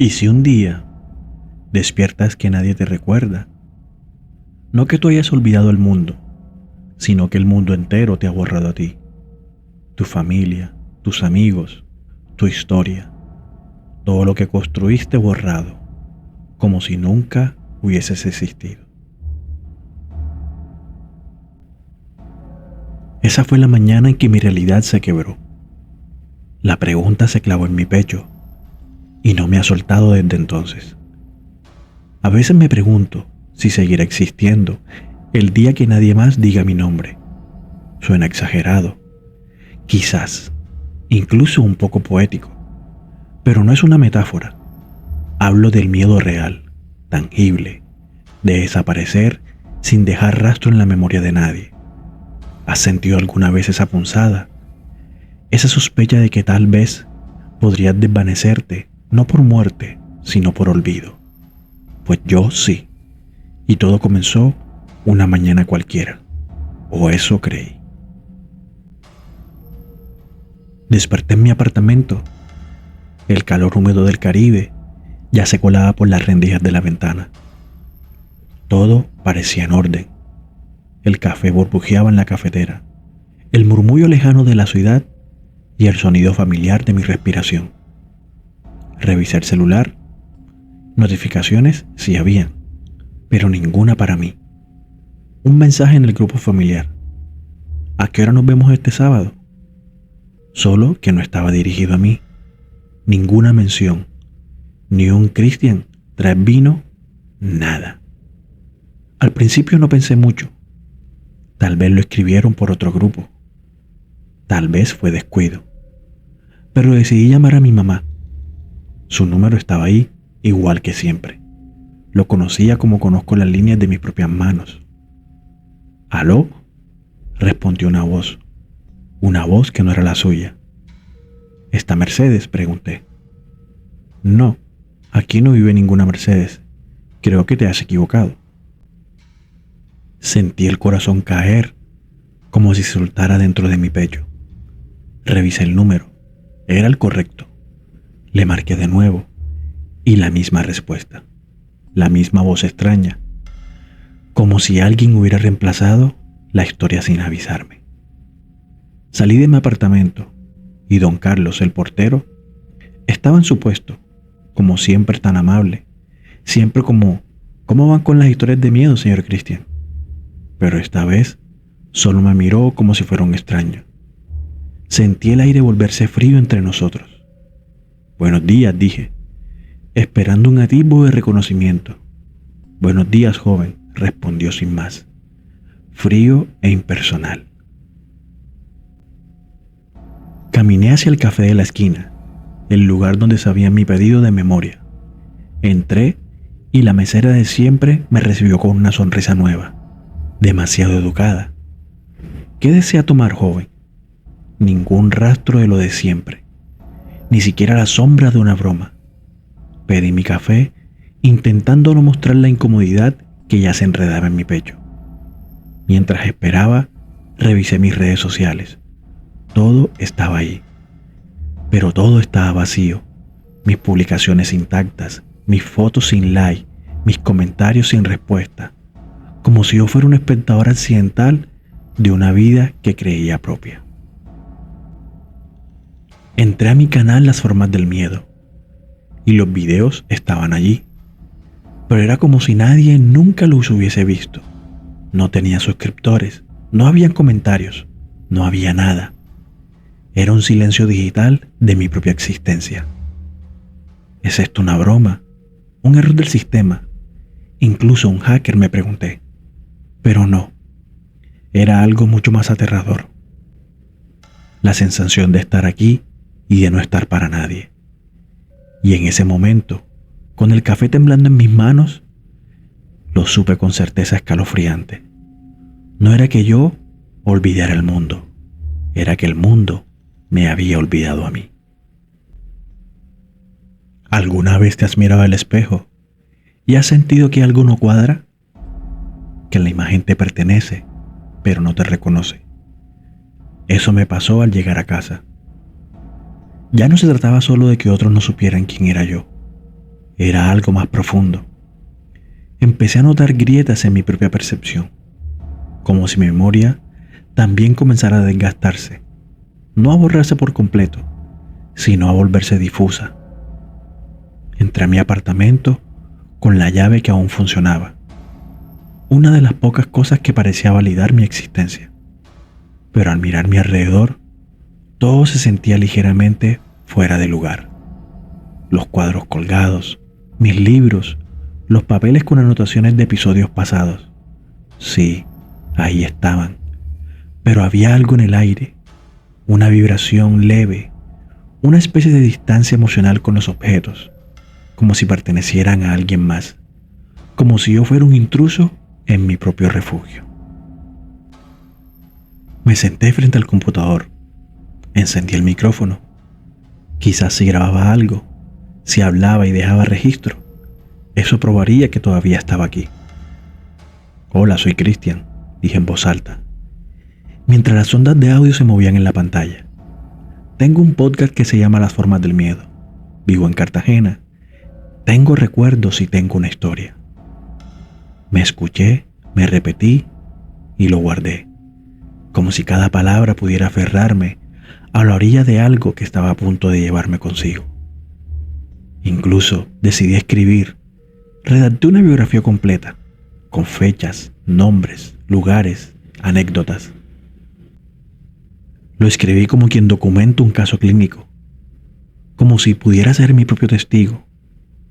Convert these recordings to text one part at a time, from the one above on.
Y si un día despiertas que nadie te recuerda, no que tú hayas olvidado el mundo, sino que el mundo entero te ha borrado a ti, tu familia, tus amigos, tu historia, todo lo que construiste borrado, como si nunca hubieses existido. Esa fue la mañana en que mi realidad se quebró. La pregunta se clavó en mi pecho y no me ha soltado desde entonces. A veces me pregunto si seguirá existiendo el día que nadie más diga mi nombre. Suena exagerado, quizás, incluso un poco poético, pero no es una metáfora. Hablo del miedo real, tangible, de desaparecer sin dejar rastro en la memoria de nadie. ¿Has sentido alguna vez esa punzada? Esa sospecha de que tal vez podrías desvanecerte, no por muerte, sino por olvido. Pues yo sí. Y todo comenzó una mañana cualquiera. O eso creí. Desperté en mi apartamento. El calor húmedo del Caribe ya se colaba por las rendijas de la ventana. Todo parecía en orden. El café burbujeaba en la cafetera, el murmullo lejano de la ciudad y el sonido familiar de mi respiración. Revisé el celular. Notificaciones sí habían, pero ninguna para mí. Un mensaje en el grupo familiar. ¿A qué hora nos vemos este sábado? Solo que no estaba dirigido a mí. Ninguna mención. Ni un Cristian, ¿traes vino? Nada. Al principio no pensé mucho. Tal vez lo escribieron por otro grupo. Tal vez fue descuido. Pero decidí llamar a mi mamá. Su número estaba ahí, igual que siempre. Lo conocía como conozco las líneas de mis propias manos. ¿Aló? Respondió una voz que no era la suya. ¿Está Mercedes?, pregunté. No, aquí no vive ninguna Mercedes. Creo que te has equivocado. Sentí el corazón caer, como si se soltara dentro de mi pecho. Revisé el número. Era el correcto. Le marqué de nuevo, y la misma respuesta. La misma voz extraña, como si alguien hubiera reemplazado la historia sin avisarme. Salí de mi apartamento, y don Carlos, el portero, estaba en su puesto, como siempre tan amable, siempre como, ¿cómo van con las historias de miedo, señor Cristian? Pero esta vez solo me miró como si fuera un extraño. Sentí el aire volverse frío entre nosotros. Buenos días, dije, esperando un atisbo de reconocimiento. Buenos días, joven, respondió sin más, frío e impersonal. Caminé hacia el café de la esquina, el lugar donde sabía mi pedido de memoria. Entré y la mesera de siempre me recibió con una sonrisa nueva, demasiado educada. ¿Qué desea tomar, joven? Ningún rastro de lo de siempre, ni siquiera la sombra de una broma. Pedí mi café, intentando no mostrar la incomodidad que ya se enredaba en mi pecho. Mientras esperaba, revisé mis redes sociales. Todo estaba ahí, pero todo estaba vacío. Mis publicaciones intactas, mis fotos sin like, mis comentarios sin respuesta, como si yo fuera un espectador accidental de una vida que creía propia. Entré a mi canal Las Formas del Miedo y los videos estaban allí, pero era como si nadie nunca los hubiese visto. No tenía suscriptores, no habían comentarios, no había nada. Era un silencio digital de mi propia existencia. ¿Es esto una broma? ¿Un error del sistema? Incluso un hacker, me pregunté. Pero no, era algo mucho más aterrador. La sensación de estar aquí y de no estar para nadie. Y en ese momento, con el café temblando en mis manos, lo supe con certeza escalofriante. No era que yo olvidara el mundo, era que el mundo me había olvidado a mí. ¿Alguna vez te has mirado al espejo y has sentido que algo no cuadra? Que la imagen te pertenece, pero no te reconoce. Eso me pasó al llegar a casa. Ya no se trataba solo de que otros no supieran quién era yo. era algo más profundo. Empecé a notar grietas en mi propia percepción, como si mi memoria también comenzara a desgastarse, no a borrarse por completo, sino a volverse difusa. Entré a mi apartamento con la llave que aún funcionaba, una de las pocas cosas que parecía validar mi existencia. Pero al mirar mi alrededor, todo se sentía ligeramente fuera de lugar. Los cuadros colgados, mis libros, los papeles con anotaciones de episodios pasados. Sí, ahí estaban. Pero había algo en el aire, una vibración leve, una especie de distancia emocional con los objetos, como si pertenecieran a alguien más, como si yo fuera un intruso en mi propio refugio. Me senté frente al computador, encendí el micrófono. Quizás si grababa algo, si hablaba y dejaba registro, eso probaría que todavía estaba aquí. Hola, soy Cristian, dije en voz alta, mientras las ondas de audio se movían en la pantalla. Tengo un podcast que se llama Las Formas del Miedo. Vivo en Cartagena. Tengo recuerdos y tengo una historia. Me escuché, me repetí y lo guardé, como si cada palabra pudiera aferrarme a la orilla de algo que estaba a punto de llevarme consigo. Incluso decidí escribir. Redacté una biografía completa, con fechas, nombres, lugares, anécdotas. Lo escribí como quien documenta un caso clínico, como si pudiera ser mi propio testigo,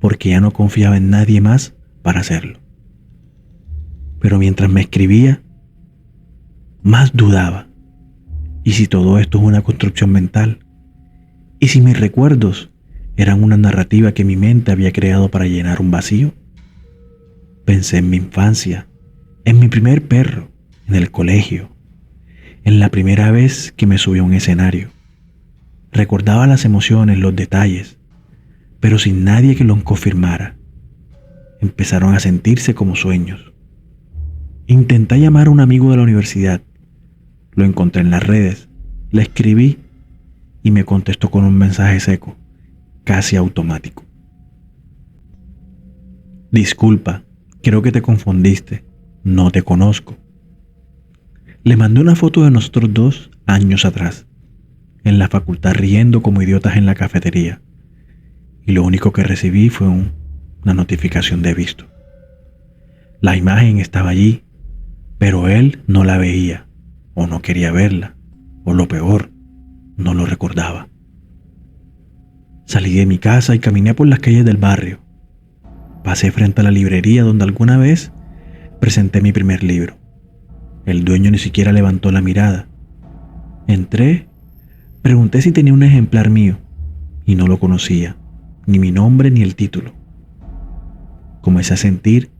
porque ya no confiaba en nadie más para hacerlo. Pero mientras me escribía, más dudaba. ¿Y si todo esto es una construcción mental? ¿Y si mis recuerdos eran una narrativa que mi mente había creado para llenar un vacío? Pensé en mi infancia, en mi primer perro, en el colegio, en la primera vez que me subí a un escenario. Recordaba las emociones, los detalles, pero sin nadie que los confirmara. Empezaron a sentirse como sueños. Intenté llamar a un amigo de la universidad. Lo encontré en las redes, le escribí y me contestó con un mensaje seco, casi automático. Disculpa, creo que te confundiste, no te conozco. Le mandé una foto de nosotros 2 años atrás, en la facultad riendo como idiotas en la cafetería, y lo único que recibí fue una notificación de visto. La imagen estaba allí, pero él no la veía, o no quería verla, o lo peor, no lo recordaba. Salí de mi casa y caminé por las calles del barrio. Pasé frente a la librería donde alguna vez presenté mi primer libro. El dueño ni siquiera levantó la mirada. Entré, pregunté si tenía un ejemplar mío, y no lo conocía, ni mi nombre ni el título. Comencé a sentir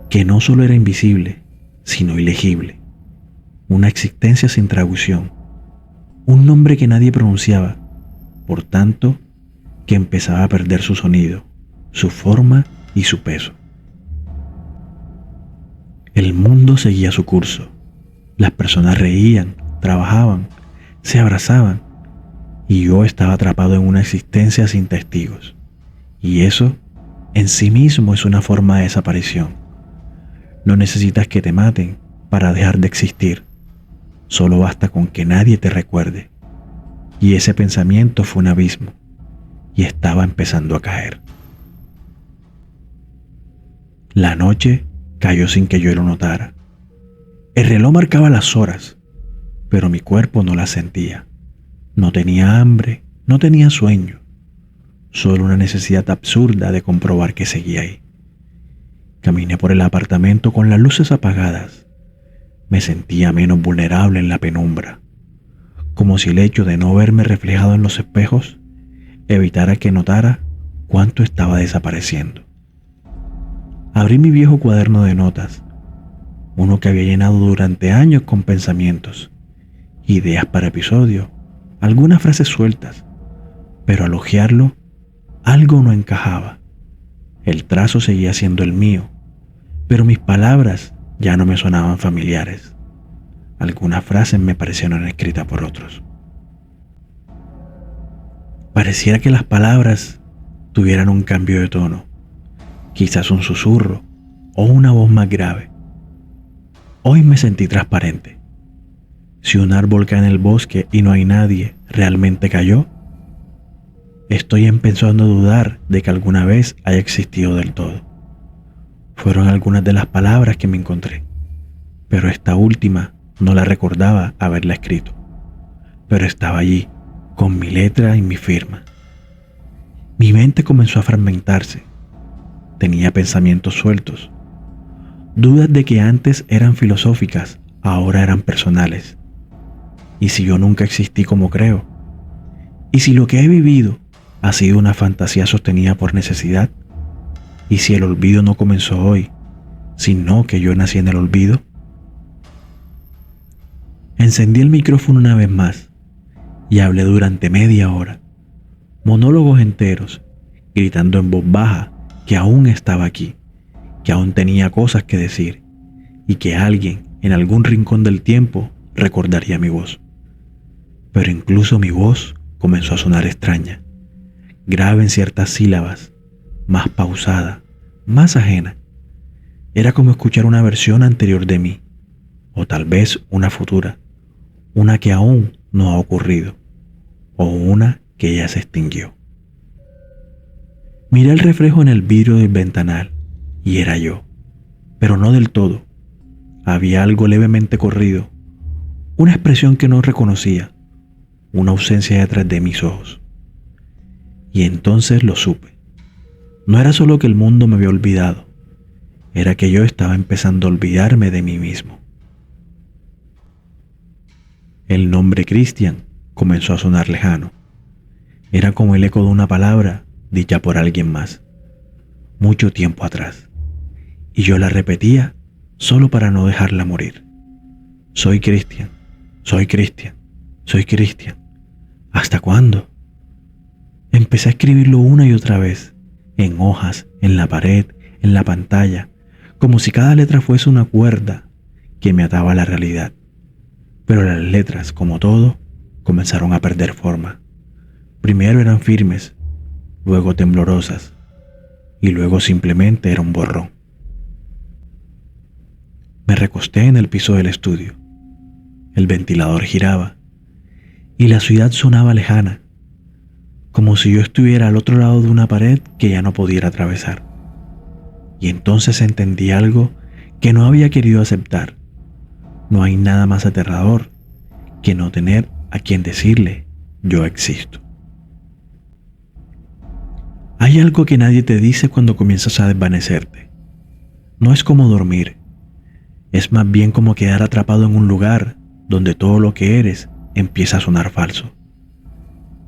que no solo era invisible, sino ilegible. Una existencia sin traducción, un nombre que nadie pronunciaba, por tanto, que empezaba a perder su sonido, su forma y su peso. El mundo seguía su curso. Las personas reían, trabajaban, se abrazaban, y yo estaba atrapado en una existencia sin testigos. Y eso, en sí mismo, es una forma de desaparición. No necesitas que te maten para dejar de existir. Solo basta con que nadie te recuerde. Y ese pensamiento fue un abismo, y estaba empezando a caer. La noche cayó sin que yo lo notara. El reloj marcaba las horas, pero mi cuerpo no las sentía. No tenía hambre, no tenía sueño, solo una necesidad absurda de comprobar que seguía ahí. Caminé por el apartamento con las luces apagadas. Me sentía menos vulnerable en la penumbra, como si el hecho de no verme reflejado en los espejos evitara que notara cuánto estaba desapareciendo. Abrí mi viejo cuaderno de notas, uno que había llenado durante años con pensamientos, ideas para episodios, algunas frases sueltas, pero al hojearlo, algo no encajaba. El trazo seguía siendo el mío, pero mis palabras ya no me sonaban familiares. Algunas frases me parecieron escritas por otros. Pareciera que las palabras tuvieran un cambio de tono, quizás un susurro o una voz más grave. Hoy me sentí transparente. Si un árbol cae en el bosque y no hay nadie, ¿realmente cayó? Estoy empezando a dudar de que alguna vez haya existido del todo. Fueron algunas de las palabras que me encontré, pero esta última no la recordaba haberla escrito. Pero estaba allí, con mi letra y mi firma. Mi mente comenzó a fragmentarse. Tenía pensamientos sueltos. Dudas de que antes eran filosóficas, ahora eran personales. ¿Y si yo nunca existí como creo? ¿Y si lo que he vivido ha sido una fantasía sostenida por necesidad? ¿Y si el olvido no comenzó hoy, sino que yo nací en el olvido? Encendí el micrófono una vez más y hablé durante media hora, monólogos enteros, gritando en voz baja que aún estaba aquí, que aún tenía cosas que decir y que alguien en algún rincón del tiempo recordaría mi voz. Pero incluso mi voz comenzó a sonar extraña, grave en ciertas sílabas, más pausada, más ajena. Era como escuchar una versión anterior de mí, o tal vez una futura, una que aún no ha ocurrido, o una que ya se extinguió. Miré el reflejo en el vidrio del ventanal y era yo, pero no del todo. Había algo levemente corrido, una expresión que no reconocía, una ausencia detrás de mis ojos. Y entonces lo supe. No era solo que el mundo me había olvidado, era que yo estaba empezando a olvidarme de mí mismo. El nombre Cristian comenzó a sonar lejano. Era como el eco de una palabra dicha por alguien más, mucho tiempo atrás. Y yo la repetía solo para no dejarla morir. Soy Cristian, soy Cristian, soy Cristian. ¿Hasta cuándo? Empecé a escribirlo una y otra vez, en hojas, en la pared, en la pantalla, como si cada letra fuese una cuerda que me ataba a la realidad. Pero las letras, como todo, comenzaron a perder forma. Primero eran firmes, luego temblorosas, y luego simplemente era un borrón. Me recosté en el piso del estudio. El ventilador giraba, y la ciudad sonaba lejana, como si yo estuviera al otro lado de una pared que ya no pudiera atravesar. Y entonces entendí algo que no había querido aceptar. No hay nada más aterrador que no tener a quien decirle yo existo. Hay algo que nadie te dice cuando comienzas a desvanecerte. No es como dormir, es más bien como quedar atrapado en un lugar donde todo lo que eres empieza a sonar falso.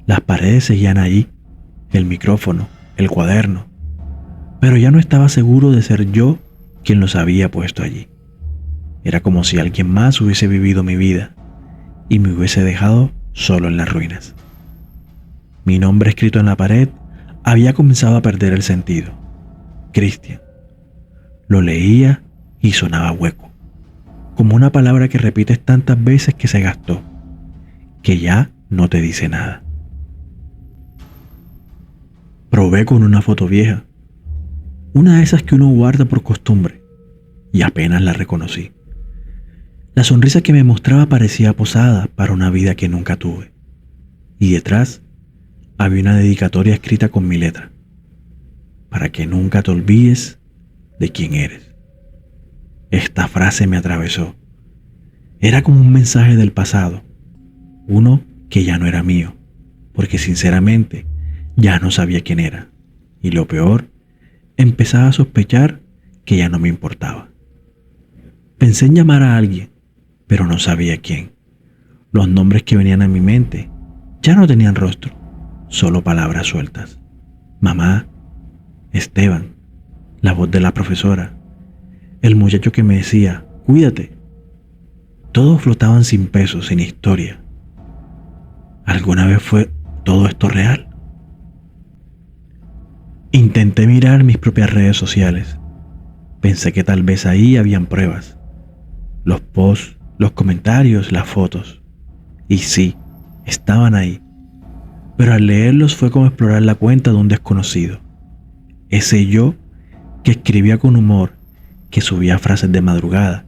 Las paredes seguían allí, el micrófono, el cuaderno, pero ya no estaba seguro de ser yo quien los había puesto allí. Era como si alguien más hubiese vivido mi vida y me hubiese dejado solo en las ruinas. Mi nombre escrito en la pared había comenzado a perder el sentido. Cristian. Lo leía y sonaba hueco, como una palabra que repites tantas veces que se gastó, que ya no te dice nada. Probé con una foto vieja, una de esas que uno guarda por costumbre, y apenas la reconocí. La sonrisa que me mostraba parecía posada para una vida que nunca tuve, y detrás había una dedicatoria escrita con mi letra, para que nunca te olvides de quién eres. Esta frase me atravesó. Era como un mensaje del pasado, uno que ya no era mío, porque sinceramente ya no sabía quién era, y lo peor, empezaba a sospechar que ya no me importaba. Pensé en llamar a alguien, pero no sabía quién. Los nombres que venían a mi mente ya no tenían rostro, solo palabras sueltas. Mamá, Esteban, la voz de la profesora, el muchacho que me decía, cuídate. Todos flotaban sin peso, sin historia. ¿Alguna vez fue todo esto real? Intenté mirar mis propias redes sociales. Pensé que tal vez ahí habían pruebas. Los posts, los comentarios, las fotos. Y sí, estaban ahí. Pero al leerlos fue como explorar la cuenta de un desconocido. Ese yo que escribía con humor, que subía frases de madrugada,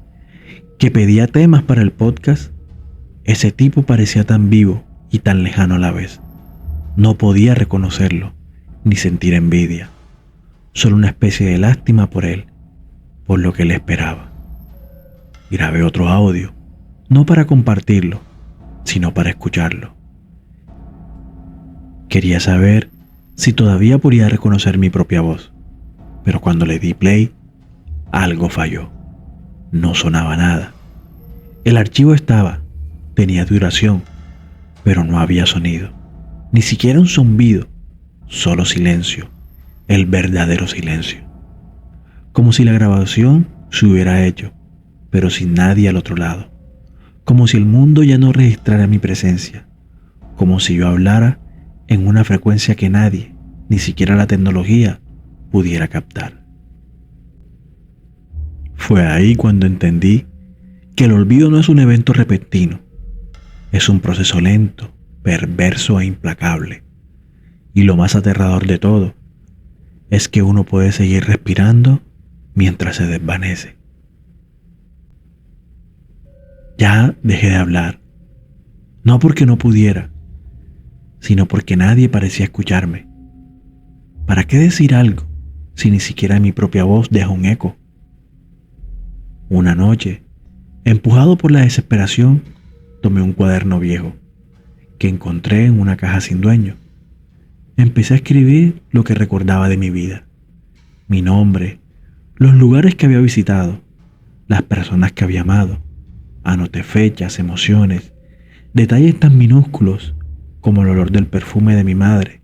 que pedía temas para el podcast, ese tipo parecía tan vivo y tan lejano a la vez. No podía reconocerlo, ni sentir envidia, solo una especie de lástima por él, por lo que él esperaba. Grabé otro audio, no para compartirlo, sino para escucharlo. Quería saber si todavía podía reconocer mi propia voz, pero cuando le di play, algo falló. No sonaba nada. El archivo estaba, tenía duración, pero no había sonido, ni siquiera un zumbido, solo silencio, el verdadero silencio. Como si la grabación se hubiera hecho, pero sin nadie al otro lado. Como si el mundo ya no registrara mi presencia, como si yo hablara en una frecuencia que nadie, ni siquiera la tecnología, pudiera captar. Fue ahí cuando entendí que el olvido no es un evento repentino, es un proceso lento, perverso e implacable. Y lo más aterrador de todo es que uno puede seguir respirando mientras se desvanece. Ya dejé de hablar, no porque no pudiera, sino porque nadie parecía escucharme. ¿Para qué decir algo si ni siquiera mi propia voz deja un eco? Una noche, empujado por la desesperación, tomé un cuaderno viejo que encontré en una caja sin dueño. Empecé a escribir lo que recordaba de mi vida, mi nombre, los lugares que había visitado, las personas que había amado. Anoté fechas, emociones, detalles tan minúsculos como el olor del perfume de mi madre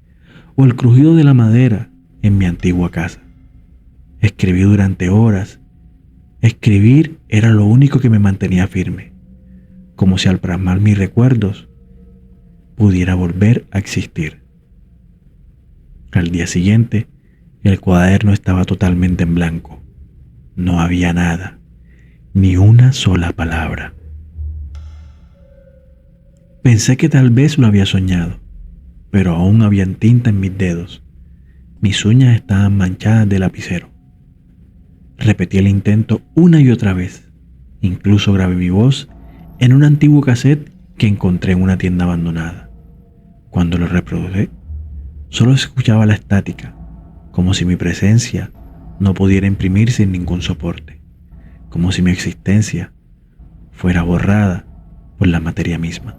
o el crujido de la madera en mi antigua casa. Escribí durante horas. Escribir era lo único que me mantenía firme, como si al plasmar mis recuerdos pudiera volver a existir. Al día siguiente, el cuaderno estaba totalmente en blanco. No había nada, ni una sola palabra. Pensé que tal vez lo había soñado, pero aún había tinta en mis dedos. Mis uñas estaban manchadas de lapicero. Repetí el intento una y otra vez. Incluso grabé mi voz en un antiguo cassette que encontré en una tienda abandonada. Cuando lo reproducí, solo se escuchaba la estática, como si mi presencia no pudiera imprimirse en ningún soporte, como si mi existencia fuera borrada por la materia misma.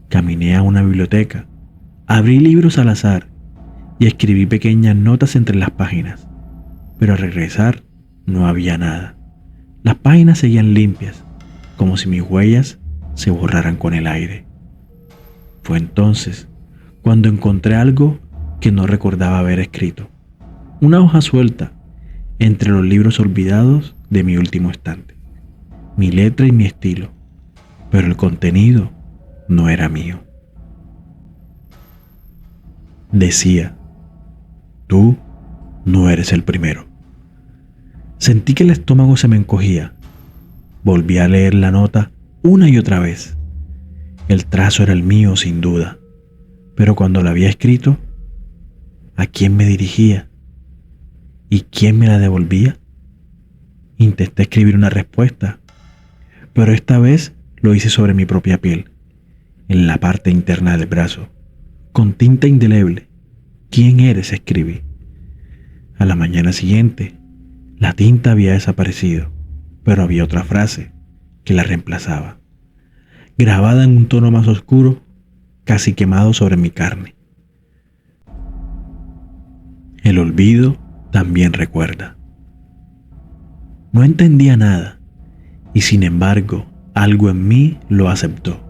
Caminé a una biblioteca, abrí libros al azar y escribí pequeñas notas entre las páginas, pero al regresar no había nada. Las páginas seguían limpias, como si mis huellas se borraran con el aire. Fue entonces cuando encontré algo que no recordaba haber escrito, una hoja suelta entre los libros olvidados de mi último estante, mi letra y mi estilo, pero el contenido no era mío. Decía: tú no eres el primero. Sentí que el estómago se me encogía. Volví a leer la nota una y otra vez. El trazo era el mío sin duda, pero cuando la había escrito, ¿a quién me dirigía? ¿Y quién me la devolvía? Intenté escribir una respuesta, pero esta vez lo hice sobre mi propia piel, en la parte interna del brazo, con tinta indeleble. ¿Quién eres?, escribí. A la mañana siguiente, la tinta había desaparecido, pero había otra frase que la reemplazaba, grabada en un tono más oscuro, casi quemado sobre mi carne. El olvido también recuerda. No entendía nada, y sin embargo, algo en mí lo aceptó.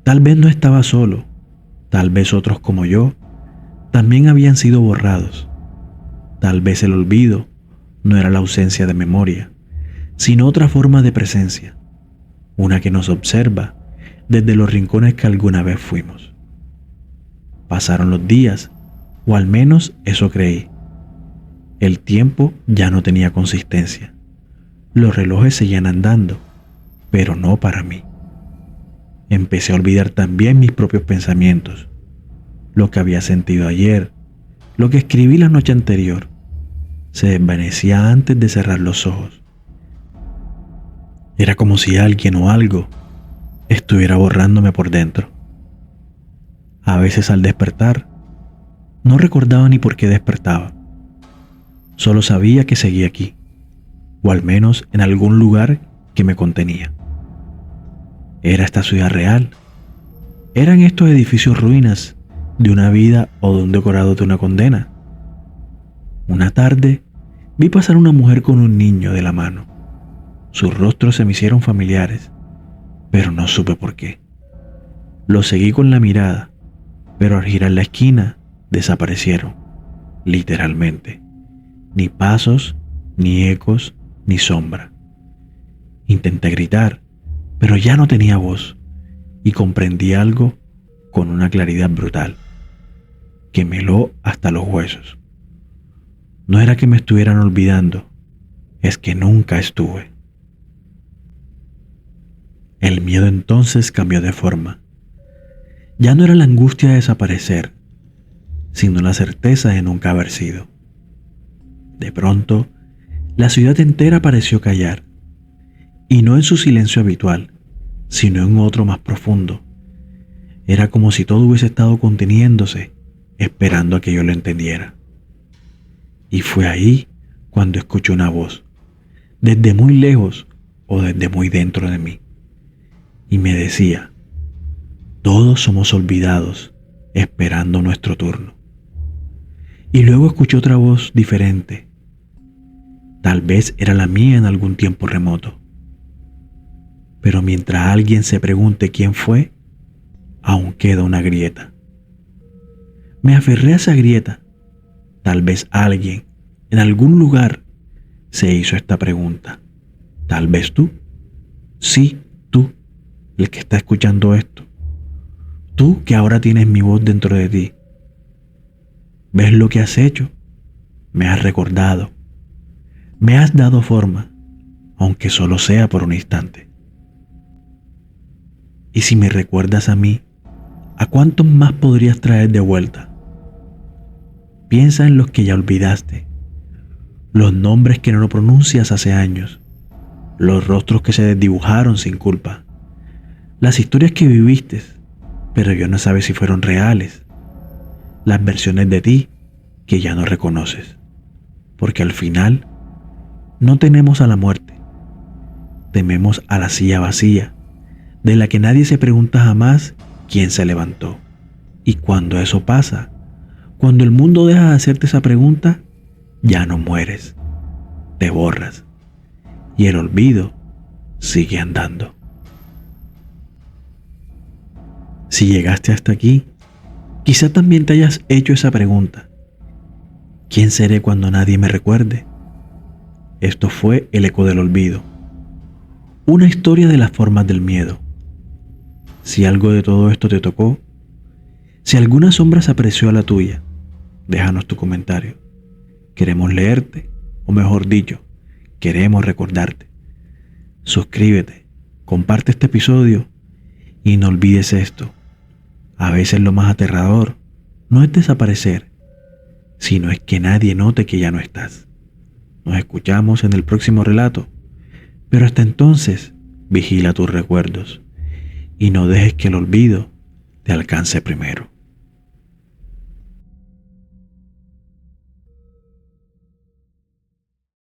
Tal vez no estaba solo, tal vez otros como yo también habían sido borrados. Tal vez el olvido no era la ausencia de memoria, sino otra forma de presencia, una que nos observa desde los rincones que alguna vez fuimos. Pasaron los días, o al menos eso creí. El tiempo ya no tenía consistencia. Los relojes seguían andando, pero no para mí. Empecé a olvidar también mis propios pensamientos, lo que había sentido ayer, lo que escribí la noche anterior. se desvanecía antes de cerrar los ojos. Era como si alguien o algo estuviera borrándome por dentro. A veces al despertar, no recordaba ni por qué despertaba. Solo sabía que seguía aquí, o al menos en algún lugar que me contenía. ¿Era esta ciudad real? ¿Eran estos edificios ruinas de una vida o de un decorado de una condena? Una tarde vi pasar una mujer con un niño de la mano. Sus rostros se me hicieron familiares, pero no supe por qué. Lo seguí con la mirada, pero al girar la esquina desaparecieron, literalmente. Ni pasos, ni ecos, ni sombra. Intenté gritar, pero ya no tenía voz, y comprendí algo con una claridad brutal, que me heló hasta los huesos. No era que me estuvieran olvidando, es que nunca estuve. El miedo entonces cambió de forma. Ya no era la angustia de desaparecer, sino la certeza de nunca haber sido. De pronto, la ciudad entera pareció callar, y no en su silencio habitual, sino en otro más profundo. Era como si todo hubiese estado conteniéndose, esperando a que yo lo entendiera. Y fue ahí cuando escuché una voz, desde muy lejos o desde muy dentro de mí, y me decía: todos somos olvidados, esperando nuestro turno. Y luego escuché otra voz diferente. Tal vez era la mía en algún tiempo remoto. Pero mientras alguien se pregunte quién fue, aún queda una grieta. Me aferré a esa grieta. Tal vez alguien, en algún lugar, se hizo esta pregunta. Tal vez tú. Sí, tú, el que está escuchando esto. Tú que ahora tienes mi voz dentro de ti. ¿Ves lo que has hecho? Me has recordado. Me has dado forma, aunque solo sea por un instante. Y si me recuerdas a mí, ¿a cuántos más podrías traer de vuelta? Piensa en los que ya olvidaste, los nombres que no pronuncias hace años, los rostros que se desdibujaron sin culpa, las historias que viviste, pero ya no sabes si fueron reales, las versiones de ti que ya no reconoces, porque al final no tememos a la muerte, tememos a la silla vacía, de la que nadie se pregunta jamás quién se levantó. Y cuando eso pasa, cuando el mundo deja de hacerte esa pregunta, ya no mueres, te borras, y el olvido sigue andando. Si llegaste hasta aquí, quizá también te hayas hecho esa pregunta: ¿quién seré cuando nadie me recuerde? Esto fue El Eco del Olvido, una historia de las formas del miedo. Si algo de todo esto te tocó, si alguna sombra se apreció a la tuya, déjanos tu comentario. Queremos leerte, o mejor dicho, queremos recordarte. Suscríbete, comparte este episodio y no olvides esto. A veces lo más aterrador no es desaparecer, sino es que nadie note que ya no estás. Nos escuchamos en el próximo relato, pero hasta entonces, vigila tus recuerdos y no dejes que el olvido te alcance primero.